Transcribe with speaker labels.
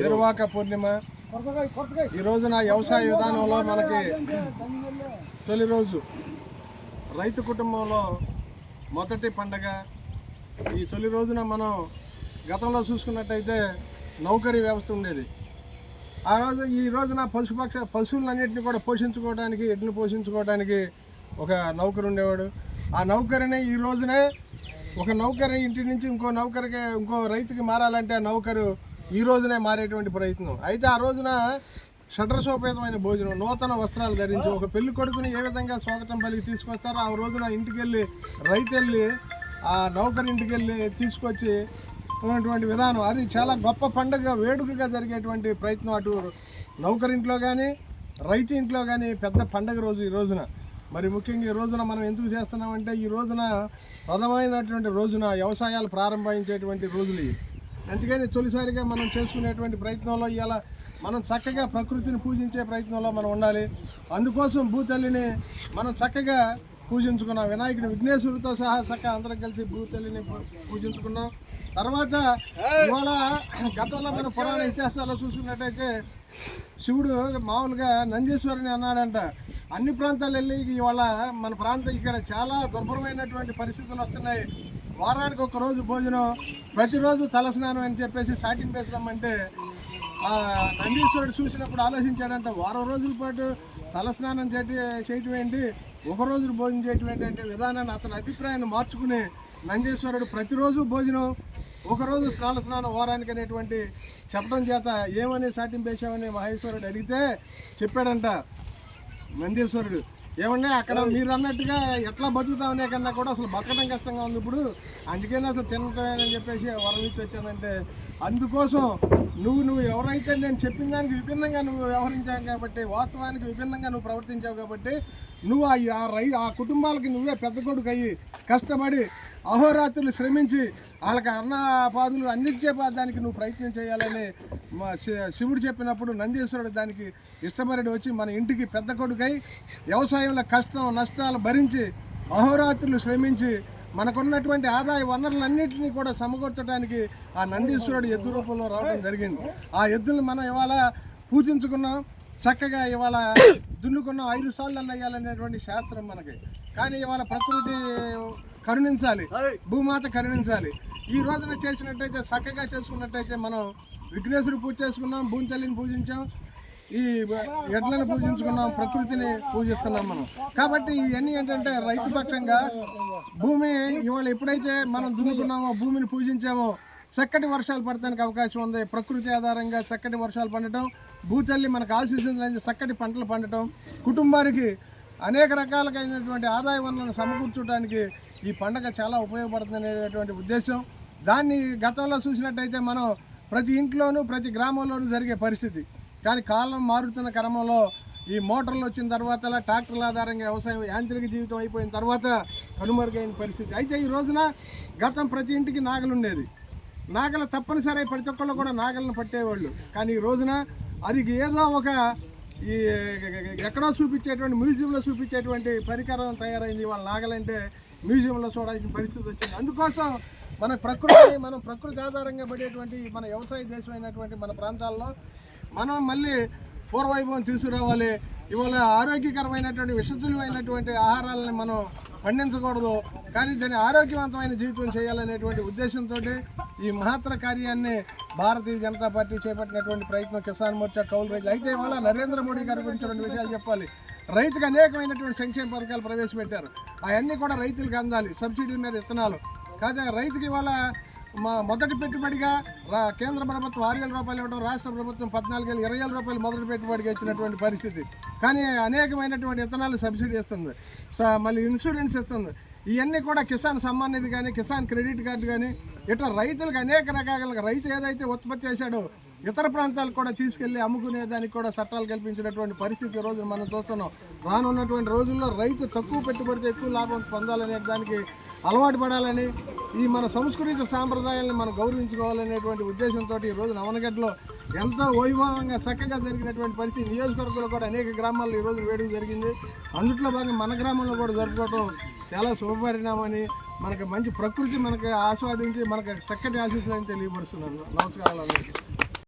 Speaker 1: ఏరువాక పూర్ణిమ. ఈ రోజున వ్యవసాయ విధానంలో మనకి తొలి రోజు రైతు కుటుంబంలో మొదటి పండగ. ఈ తొలి రోజున మనం గతంలో చూసుకున్నట్టయితే నౌకరీ వ్యవస్థ ఉండేది. ఈ రోజున పశువులన్నింటినీ కూడా పోషించుకోవడానికి, ఎడ్లను పోషించుకోవడానికి ఒక నౌకరు ఉండేవాడు. ఆ నౌకరిని ఈ రోజునే ఒక నౌకరి ఇంటి నుంచి ఇంకో రైతుకి మారాలంటే ఆ నౌకరు ఈ రోజునే మారేటువంటి ప్రయత్నం. అయితే ఆ రోజున షడ్రసోపేతమైన భోజనం, నూతన వస్త్రాలు ధరించి ఒక పెళ్లి కొడుకుని ఏ విధంగా స్వాగతం పలికి తీసుకొస్తారో ఆ రోజున ఇంటికెళ్ళి రైతు వెళ్ళి ఆ నౌకరి ఇంటికి వెళ్ళి తీసుకొచ్చి ఉన్నటువంటి విధానం అది చాలా గొప్ప పండుగ, వేడుకగా జరిగేటువంటి ప్రయత్నం. అటు నౌకరింట్లో కానీ రైతు ఇంట్లో కానీ పెద్ద పండుగ రోజు ఈ రోజున. మరి ముఖ్యంగా ఈ రోజున మనం ఎందుకు చేస్తున్నామంటే ఈ రోజున ప్రథమైనటువంటి రోజున వ్యవసాయాలు ప్రారంభించేటువంటి రోజులు ఇవి. అందుకని తొలిసారిగా మనం చేసుకునేటువంటి ప్రయత్నంలో ఇవాళ మనం చక్కగా ప్రకృతిని పూజించే ప్రయత్నంలో మనం ఉండాలి. అందుకోసం భూతల్లిని మనం చక్కగా పూజించుకున్నాం. వినాయకుని విఘ్నేశ్వరుడితో సహా చక్కగా అందరం కలిసి భూతల్లిని పూజించుకున్నాం. తర్వాత ఇవాళ గతంలో మన పురాణ ఇతిహాసాల్లో చూసుకున్నట్టయితే శివుడు మామూలుగా నందీశ్వరుని అన్నాడంట. అన్ని ప్రాంతాలు వెళ్ళి ఇవాళ మన ప్రాంతం ఇక్కడ చాలా దుర్భరమైనటువంటి పరిస్థితులు వస్తున్నాయి. వారానికి ఒక రోజు భోజనం, ప్రతిరోజు తలస్నానం అని చెప్పేసి సాటింగ్ వేసినామంటే నందీశ్వరుడు చూసినప్పుడు ఆలోచించాడంట, వారం రోజుల పాటు తలస్నానం చేయటం ఏంటి, ఒక రోజు భోజనం చేయటం ఏంటంటే విధానాన్ని అతని అభిప్రాయాన్ని మార్చుకుని నందీశ్వరుడు ప్రతిరోజు భోజనం, ఒకరోజు స్నానం వారానికి అనేటువంటి చెప్పడం చేత ఏమని సాటింపేశామని మహేశ్వరుడు అడిగితే చెప్పాడంట నందీశ్వరుడు, ఏమన్నా అక్కడ మీరు అన్నట్టుగా ఎట్లా బతుకుతామనే కన్నా కూడా అసలు బతకడం కష్టంగా ఉంది ఇప్పుడు, అందుకని అసలు తినటమని చెప్పేసి వరం ఇచ్చి వచ్చానంటే అందుకోసం నువ్వు ఎవరైతే నేను చెప్పిన దానికి విభిన్నంగా నువ్వు వ్యవహరించావు కాబట్టి, వాస్తవానికి విభిన్నంగా నువ్వు ప్రవర్తించావు కాబట్టి నువ్వు ఆ కుటుంబాలకి నువ్వే పెద్ద కొడుకు అయ్యి కష్టపడి అహోరాత్రులు శ్రమించి వాళ్ళకి అన్నపాదులు అందించే దానికి నువ్వు ప్రయత్నం చేయాలని శివుడు చెప్పినప్పుడు నందీశ్వరుడు దానికి ఇష్టపడి వచ్చి మన ఇంటికి పెద్ద కొడుకై వ్యవసాయంలో కష్టం నష్టాలు భరించి అహోరాత్రులు శ్రమించి మనకున్నటువంటి ఆదాయ వనరులన్నింటినీ కూడా సమకూర్చడానికి ఆ నందీశ్వరుడు ఎద్దు రూపంలో రావడం జరిగింది. ఆ ఎద్దులను మనం ఇవాళ పూజించుకున్నాం, చక్కగా ఇవాళ దున్నుకున్నాం. 5 సార్లు అన్నయ్యాలనేటువంటి శాస్త్రం మనకి. కానీ ఇవాళ ప్రకృతి కరుణించాలి, భూమాత కరుణించాలి. ఈ రోజున చేసినట్టయితే చక్కగా చేసుకున్నట్టయితే మనం విఘ్నేశ్వరుడు పూజ చేసుకున్నాం, భూమి తల్లిని పూజించాం, ఈ ఎడ్లను పూజించుకున్నాం, ప్రకృతిని పూజిస్తున్నాం మనం. కాబట్టి ఇవన్నీ ఏంటంటే రైతు పక్షంగా భూమి ఇవాళ ఎప్పుడైతే మనం దున్నుకున్నామో, భూమిని పూజించామో చక్కటి వర్షాలు పడటానికి అవకాశం ఉంది. ప్రకృతి ఆధారంగా చక్కటి వర్షాలు పండటం, భూతల్లి మనకు ఆశీస్సులు చక్కటి పంటలు పండటం, కుటుంబానికి అనేక రకాలైనటువంటి ఆదాయ వనరులను సమకూర్చడానికి ఈ పండగ చాలా ఉపయోగపడుతుంది అనేటువంటి ఉద్దేశం. దాన్ని గతంలో చూసినట్టయితే మనం ప్రతి ఇంట్లోనూ ప్రతి గ్రామంలోనూ జరిగే పరిస్థితి. కానీ కాలం మారుతున్న క్రమంలో ఈ మోటార్లు వచ్చిన తర్వాత ట్రాక్టర్ల ఆధారంగా వ్యవసాయం యాంత్రిక జీవితం అయిపోయిన తర్వాత కనుమరుగైన పరిస్థితి. అయితే ఈ రోజున గతం ప్రతి ఇంటికి నాగలు ఉండేది, నాగలు తప్పనిసరి ప్రతి ఒక్కళ్ళు కూడా నాగలను పట్టేవాళ్ళు. కానీ ఈ రోజున అది ఏదో ఒక ఈ ఎక్కడో చూపించేటువంటి మ్యూజియంలో చూపించేటువంటి పరికరం తయారైంది. వాళ్ళ నాగలంటే మ్యూజియంలో చూడాల్సిన పరిస్థితి వచ్చింది. అందుకోసం మనం ప్రకృతి ఆధారంగా పడేటువంటి మన వ్యవసాయ దేశం అయినటువంటి మన ప్రాంతాల్లో మనం మళ్ళీ పూర్వవైభవం తీసుకురావాలి. ఇవాళ ఆరోగ్యకరమైనటువంటి విషతుల్యమైనటువంటి ఆహారాలను మనం పండించకూడదు, కానీ దాన్ని ఆరోగ్యవంతమైన జీవితం చేయాలనేటువంటి ఉద్దేశంతో ఈ మహత్తర కార్యాన్ని భారతీయ జనతా పార్టీ చేపట్టినటువంటి ప్రయత్నం కిసాన్ మోర్చా కౌలు రైతులు. అయితే ఇవాళ నరేంద్ర మోడీ గారి గురించి 2 విషయాలు చెప్పాలి. రైతుకు అనేకమైనటువంటి సంక్షేమ పథకాలు ప్రవేశపెట్టారు, అవన్నీ కూడా రైతులకు అందాలి. సబ్సిడీల మీద విత్తనాలు కాదు, రైతుకి ఇవాళ మొదటి పెట్టుబడిగా కేంద్ర ప్రభుత్వం 6,000 రూపాయలు ఇవ్వడం, రాష్ట్ర ప్రభుత్వం 14,000 20,000 రూపాయలు మొదటి పెట్టుబడిగా ఇచ్చినటువంటి పరిస్థితి. కానీ అనేకమైనటువంటి విత్తనాలు సబ్సిడీ ఇస్తుంది, మళ్ళీ ఇన్సూరెన్స్ ఇస్తుంది. ఇవన్నీ కూడా కిసాన్ సమ్మాన్ నిధి కానీ, కిసాన్ క్రెడిట్ కార్డు కానీ, ఇట్లా రైతులకు అనేక రకాలుగా రైతు ఏదైతే ఉత్పత్తి చేశాడో ఇతర ప్రాంతాలకు కూడా తీసుకెళ్లి అమ్ముకునేదానికి కూడా చట్టాలు కల్పించినటువంటి పరిస్థితి రోజు మనం చూస్తున్నాం. రానున్నటువంటి రోజుల్లో రైతు తక్కువ పెట్టుబడితో ఎక్కువ లాభం పొందాలనే దానికి అలవాటు పడాలని, ఈ మన సంస్కృతి సాంప్రదాయాలను మనం గౌరవించుకోవాలనేటువంటి ఉద్దేశంతో ఈరోజు నవనగడ్డలో ఎంతో వైభవంగా చక్కగా జరిగినటువంటి పరిస్థితి. నియోజకవర్గంలో కూడా అనేక గ్రామాల్లో ఈరోజు వేడుక జరిగింది. అందుట్లో భాగంగా మన గ్రామంలో కూడా జరుపుకోవడం చాలా శుభపరిణామని మనకి మంచి ప్రకృతి మనకి ఆస్వాదించి మనకి చక్కటి ఆశీస్సులు అని తెలియపరుస్తున్నాను. నమస్కారాలు అందరికీ.